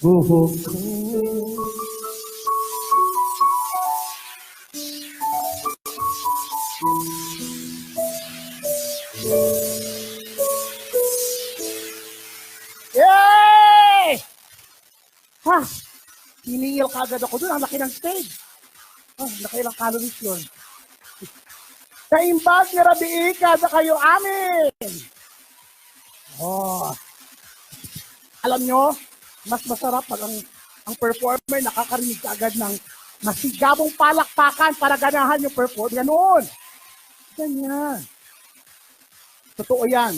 Buhok ko. Yay! Ha! Hiningil ka agad ako doon. Ang laki ng stage. Nakailang calories yun. Sa imbag ni Rabi kada kayo amin. Alam nyo, mas masarap pag ang performer nakakarinig ka agad ng masigabong palakpakan para ganahan yung perform. Ganoon. Ganyan. Totoo yan.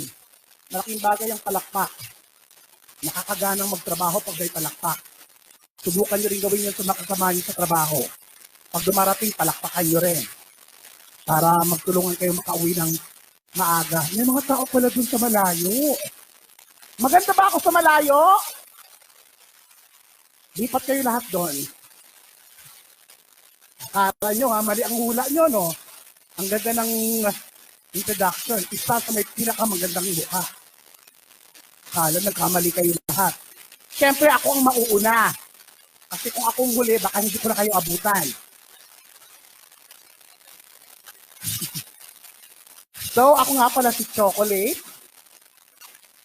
Malaking bagay ang palakpak. Nakakaganang magtrabaho pag may palakpak. Subukan nyo rin gawin yan sa makasama nyo sa trabaho. Pag dumarating, palakpakan nyo rin. Para magtulungan kayo makauwi ng maaga. May mga tao pala dun sa malayo. Maganda ba ako sa malayo? Lipat kayo lahat doon. Akala nyo ha, mali ang hula nyo, no? Ang ganda ng introduction. Isa sa may pinakamagandang mukha. Akala nagkamali kayo lahat. Siyempre ako ang mauuna. Kasi kung akong huli, baka hindi ko na kayo abutan. So, ako nga pala si Chocolate.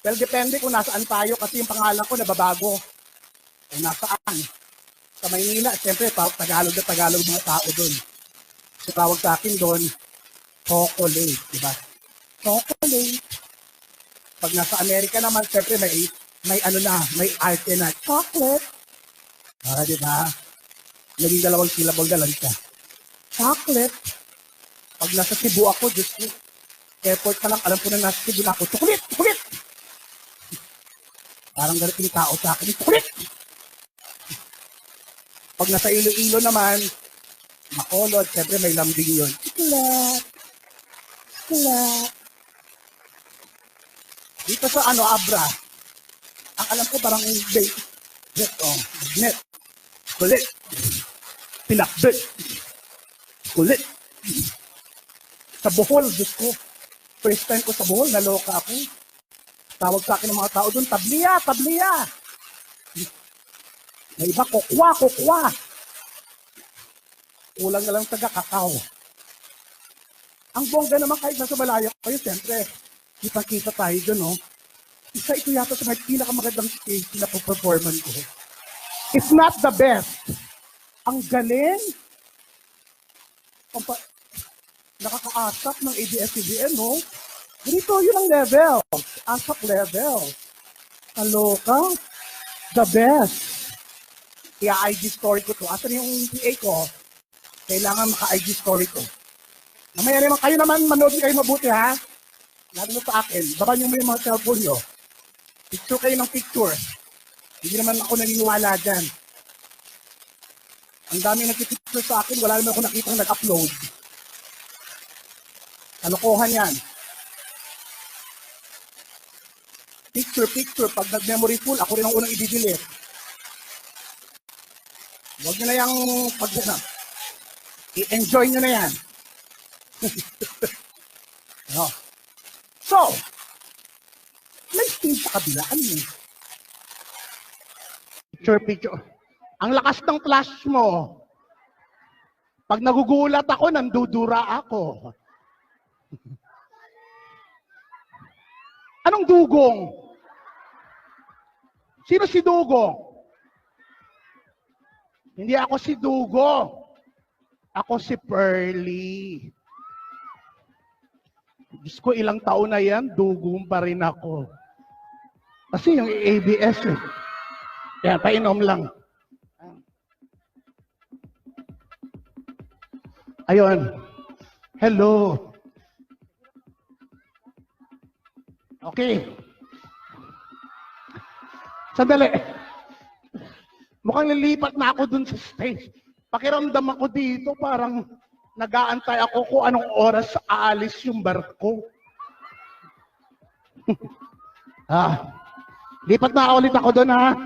Well, depende kung nasaan tayo kasi yung pangalan ko nababago. Kung nasaan. Sa Maynila, siyempre, Tagalog na Tagalog mga tao doon. So, tawag sa akin doon, Chocolate, diba? Chocolate. Pag nasa Amerika naman, siyempre, may arte na, chocolate. Diba? Naging dalawang syllable na lang siya. Chocolate. Pag nasa Cebu ako, Diyos ko, airport ka lang, alam ko na nasa Cebu na ako, chocolate, chocolate. Parang ganito yung tao sa akin, chocolate. Pag nasa Iloilo naman, Macolod, siyempre may lambing yun. Chocolate. Chocolate. Dito sa Abra, ang alam ko parang net, kulit, pinakbit, kulit. Sa Bohol, Diyos ko, first time ko sa Bohol, naloka ako. Tawag sa akin ng mga tao doon, tabliya, tabliya. May iba, kokwa, kokwa. Kulang na lang taga-kakao. Ang bongga naman kahit nasa malayo kayo, siyempre, kitang-kita tayo doon, no? Isa ito yata sa may pinakamagandang stage na performance ko. It's not the best. Ang galing. Nakaka-asap ng ABS-CBN, no? Ganito yun ang level. Asap level. Kaloka. The best. Kaya IG story ko to. Asan yung PA ko? Kailangan maka-IG story ko. Mamaya naman kayo naman, manood kayo mabuti, ha? Lalo na sa akin. Baka nyo may mga cellphone nyo. Picture kayo ng picture. Hindi naman ako naniniwala dyan. Ang dami nagpipicture sa akin, wala naman ako nakitang nag-upload. Kalokohan yan. Picture. Pag nag-memory full, ako rin ang unang i-delete. Huwag nyo na yung i-enjoy nyo na yan. No. So, may stage sa kabila. Ano yun? Picture. Ang lakas ng flash mo. Pag nagugulat ako, nandudura ako. Anong dugong? Sino si Dugong? Hindi ako si Dugo. Ako si Pearly. Diyos ko, ilang taon na yan, dugong pa rin ako. Kasi yung ABS eh. Yan, painom lang. Ayun. Hello. Okay. Sandali. Mukhang lilipat na ako dun sa stage. Pakiramdam ako dito, parang nag-aantay ako kung anong oras aalis yung barko. Lipat na ulit ako dun, ha?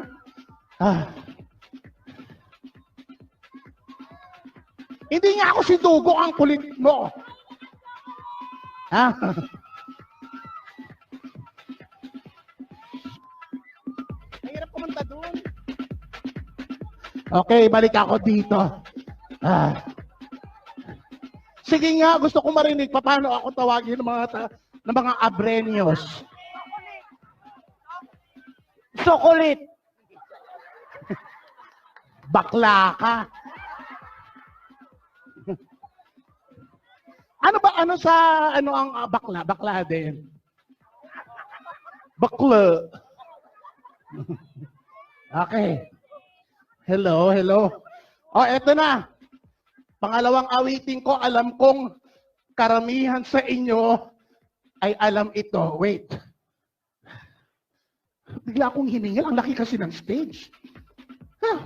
Hindi nga ako si Dugo, ang kulit mo. Mahirap kumanta dun. Okay, balik ako dito. Ah. Sige nga, gusto ko marinig paano ako tawagin ng mga Abreños. Sokolit. Bakla ka. Ano ba, ano ang bakla? Bakla din. Bakla. Okay. Hello. Oh, eto na. Pangalawang awitin ko, alam kong karamihan sa inyo ay alam ito. Wait. Bigla akong hiningil. Ang laki kasi ng stage. Huh.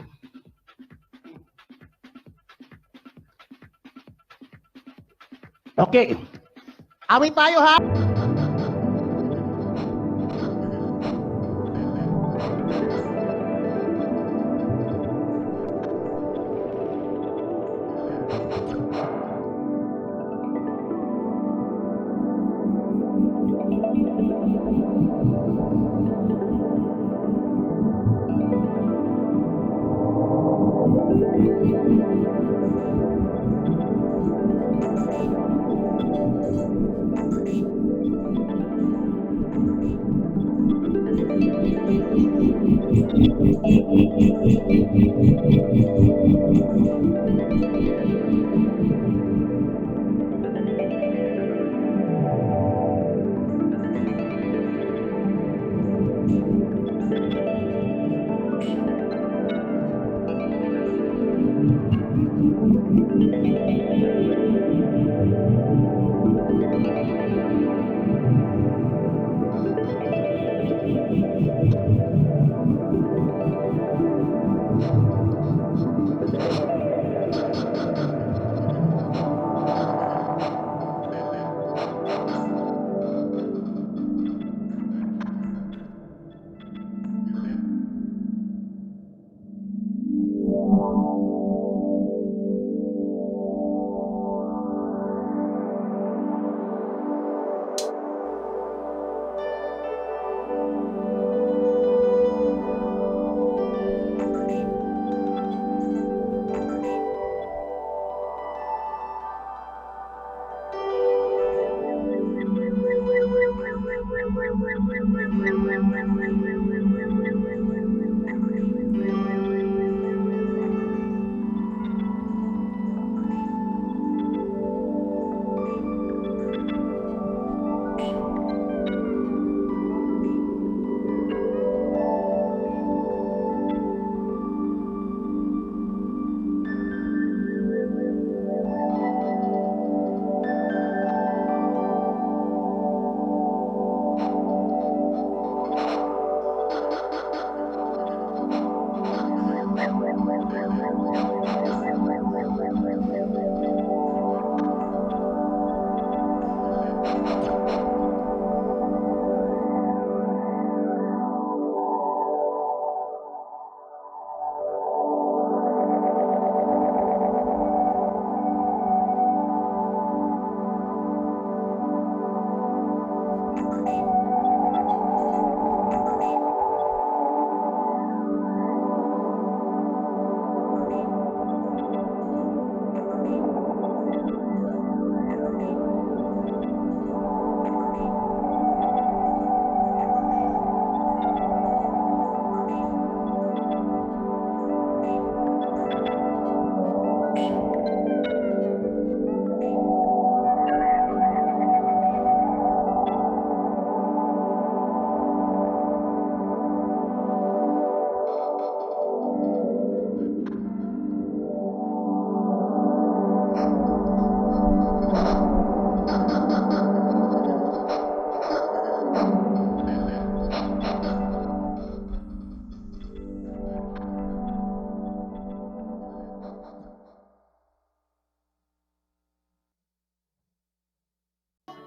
Okay. Awit tayo, ha?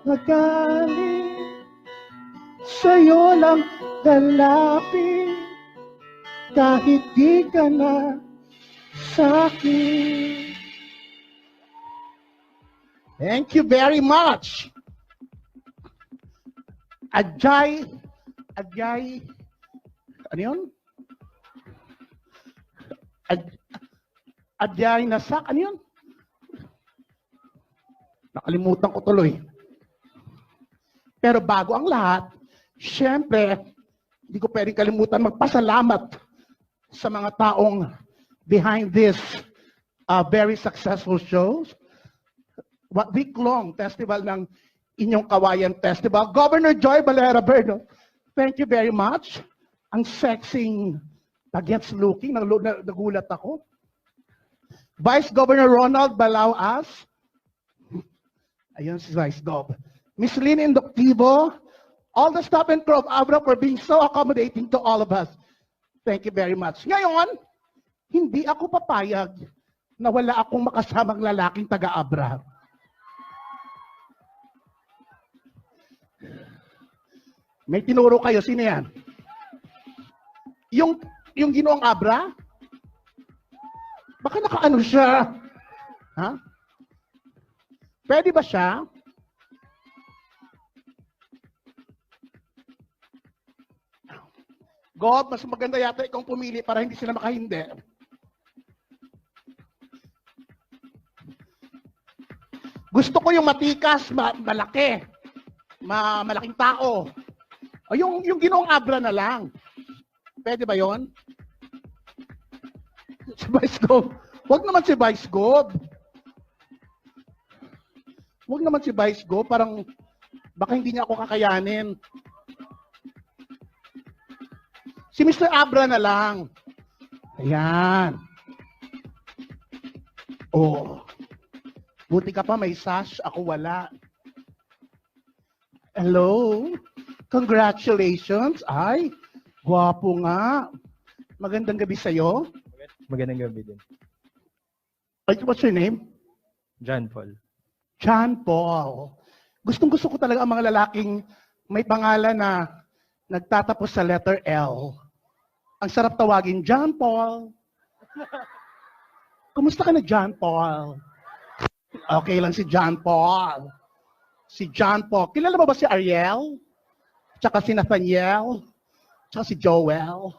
Magaling sa'yo lang lalapit kahit di ka na sa'kin. Thank you very much. Ajay, ano yun? Adyay nasak. Ano yun? Nakalimutan ko tuloy. Pero bago ang lahat, syempre, hindi ko pwedeng kalimutan magpasalamat sa mga taong behind this very successful shows. Week-long festival ng inyong Kawayan Festival. Governor Joy Valera Berno, thank you very much. Ang sexing against looking, nagulat ako. Vice Governor Ronald Balauas, ayun si Vice Gov. Miss Lynn Indoctivo, all the staff and crew of Abra for being so accommodating to all of us. Thank you very much. Ngayon, hindi ako papayag na wala akong makasamang lalaking taga-Abra. May tinuro kayo, sino yan? Yung Ginoong Abra? Baka nakaano siya? Ha? Pwede ba siya? God, mas maganda yata ikaw pumili para hindi sila makahindi. Gusto ko yung matikas, malaki, malaking tao. O yung Ginoong Abra na lang. Pwede ba yon? Si Vice Gov. Huwag naman si Vice Gov. Huwag naman si Vice Gov. Parang baka hindi niya ako kakayanin. Si Mr. Abra na lang. Ayan. Oh. Buti ka pa may sash. Ako wala. Hello? Congratulations. Ay, gwapo nga. Magandang gabi sa'yo. Magandang gabi din. Ay, what's your name? John Paul. John Paul. Gustong-gusto ko talaga ang mga lalaking may pangalan na nagtatapos sa letter L. Ang sarap tawagin, John Paul. Kumusta ka na, John Paul? Okay lang si John Paul. Si John Paul. Kilala mo ba si Ariel? Tsaka si Nathaniel? Tsaka si Joel?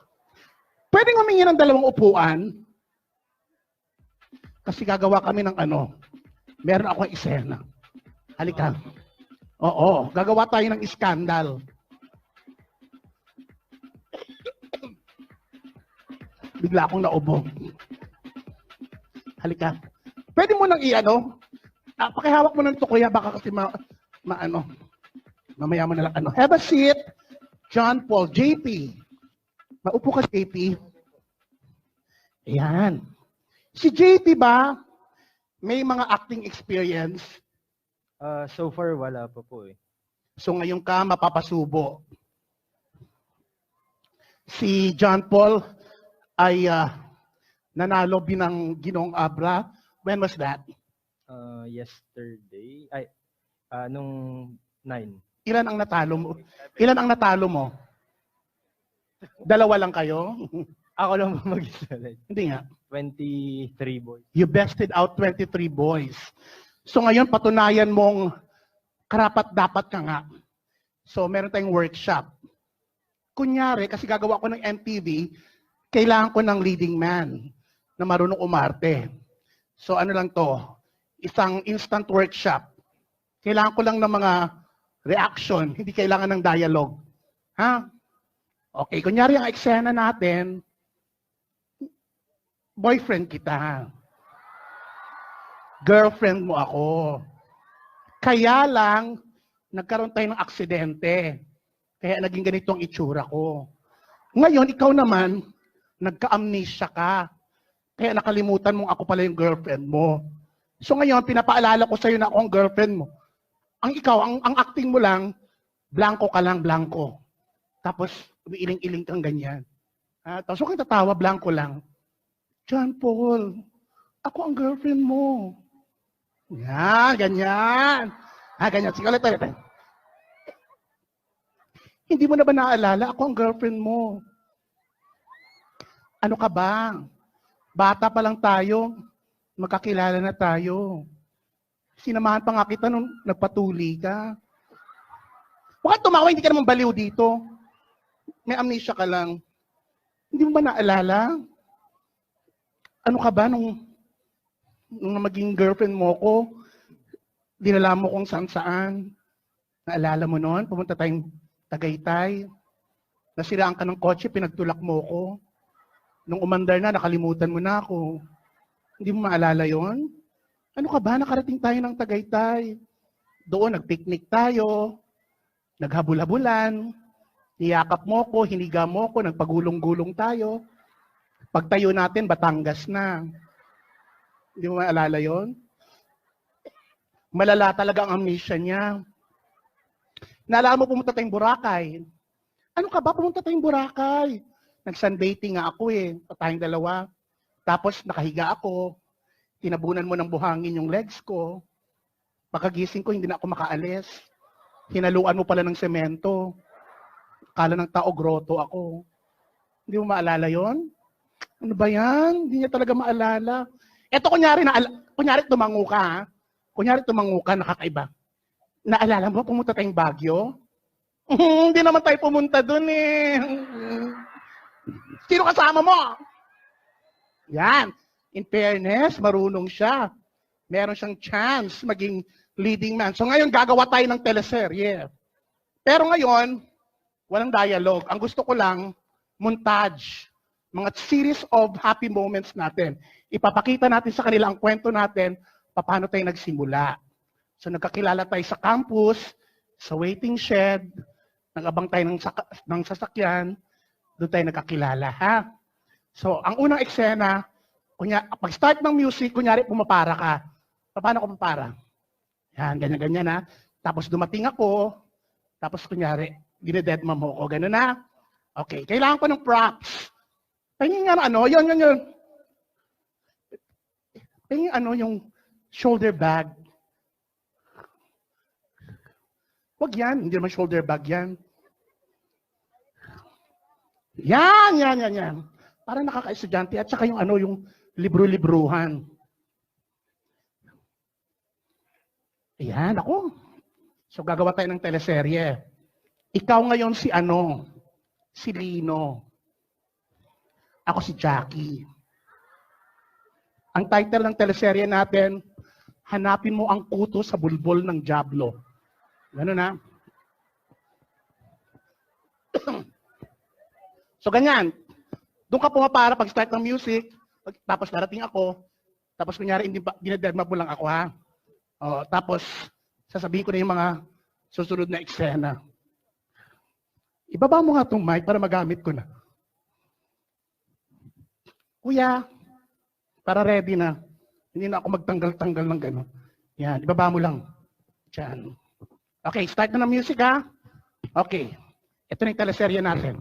Pwedeng humingi ng 2 upuan? Kasi gagawa kami ng meron akong eksena. Halika. Oo, gagawa tayo ng iskandal. Bigla akong naubo. Halika. Pwede mo nang pakihawak mo ng ito, kuya, baka kasi mamaya mo na lang Have a seat, John Paul. JP. Maupo ka, JP. Ayan. Si JP ba, may mga acting experience? So far, wala pa po eh. So ngayon ka mapapasubo. Si John Paul ay nanalo binang Ginoong Abra. When was that? Yesterday. Nung 9. Ilan ang natalo mo? Ilan ang natalo mo? 2 lang kayo? Ako lang mag-isa. Hindi nga. 23 boys. You bested out 23 boys. So ngayon, patunayan mong karapat-dapat ka nga. So meron tayong workshop. Kunyari, kasi gagawa ko ng MTV, kailangan ko ng leading man na marunong umarte. So ano lang to? Isang instant workshop. Kailangan ko lang ng mga reaction, hindi kailangan ng dialogue. Ha? Okay, kunyari ang eksena natin, boyfriend kita. Girlfriend mo ako. Kaya lang, nagkaroon tayo ng aksidente. Kaya naging ganito ang itsura ko. Ngayon, ikaw naman, nagka-amnesia ka. Kaya nakalimutan mong ako pala yung girlfriend mo. So ngayon, pinapaalala ko sa'yo na ako ang girlfriend mo. Ang ikaw, ang acting mo lang, blanco ka lang, blanco. Tapos, umiiling-iling kang ganyan. Tapos huwag kang tatawa, blanco lang. John Paul, ako ang girlfriend mo. Yan, ganyan. Ganyan. Sige ulit. Hindi mo na ba naalala? Ako ang girlfriend mo. Ano ka ba? Bata pa lang tayo. Magkakilala na tayo. Sinamahan pa nga kita nung nagpatuli ka. Huwag kang tumawa, hindi ka naman baliw dito. May amnesia ka lang. Hindi mo ba naalala? Ano ka ba nung nung maging girlfriend mo ko, dinala mo kung saan-saan. Naalala mo noon, pumunta tayong Tagaytay. Nasiraan ka ng kotse, pinagtulak mo ko. Nung umandar na, nakalimutan mo na ako. Hindi mo maalala yon? Ano ka ba? Nakarating tayo ng Tagaytay. Doon, nagpiknik tayo. Naghabol-habulan. Niyakap mo ko, hiniga mo ko, nagpagulong-gulong tayo. Pagtayo natin, Batangas na. Hindi mo maalala yon? Malala talaga ang amnesia niya. Naalala mo pumunta tayong Boracay. Ano ka ba? Pumunta tayong Boracay. Nag-sunbathing nga ako eh. Tayong dalawa. Tapos nakahiga ako. Tinabunan mo ng buhangin yung legs ko. Pagkagising ko, hindi na ako makaalis. Hinaluan mo pala ng semento. Akala ng tao, groto ako. Hindi mo maalala yon? Ano ba yan? Hindi niya talaga maalala. Eto kunyari tumango ka ha. Kunyari tumango ka, nakakaiba. Naalala mo, pumunta tayong Baguio? Hindi naman tayo pumunta dun eh. Sino kasama mo? Yan. In fairness, marunong siya. Meron siyang chance maging leading man. So ngayon, gagawa tayo ng teleserye. Pero ngayon, walang dialogue. Ang gusto ko lang, montage. Mga series of happy moments natin. Ipapakita natin sa kanila ang kwento natin, paano tayo nagsimula. So nagkakilala tayo sa campus, sa waiting shed, nag-abang tayo ng sasakyan, doon tayo nagkakilala, ha? So, ang unang eksena, pag-start ng music, kunyari pumapara ka. Paano ko pumapara? Yan, ganyan-ganyan, ha? Tapos dumating ako, tapos kunyari, dinededma mo ko, gano'n na. Okay, kailangan ko ng props. Tingin nga yun. Tingin yung shoulder bag. Wag yan, hindi naman shoulder bag yan. Yan. Parang nakaka-estudyante at saka yung libro-libruhan. Ayan, ako. So gagawa tayo ng teleserye. Ikaw ngayon si Lino. Ako si Jackie. Ang title ng teleserye natin, Hanapin mo ang kuto sa bulbol ng Diablo. Ganun na. So ganyan. Doon ka pumapara pag start ng music, tapos darating ako, tapos kunyari dinededma mo lang ako ha. O, tapos sasabihin ko na yung mga susunod na eksena. Ibaba mo nga itong mic para magamit ko na. Kuya, para ready na. Hindi na ako magtanggal-tanggal ng gano'n. Yan, ibaba mo lang. Diyan. Okay, start na ng music ha. Okay. Ito na yung teleserye natin.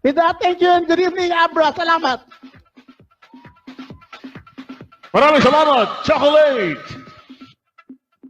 With that, thank you and good evening, Abra. Salamat. Maraming salamat, Chocolate!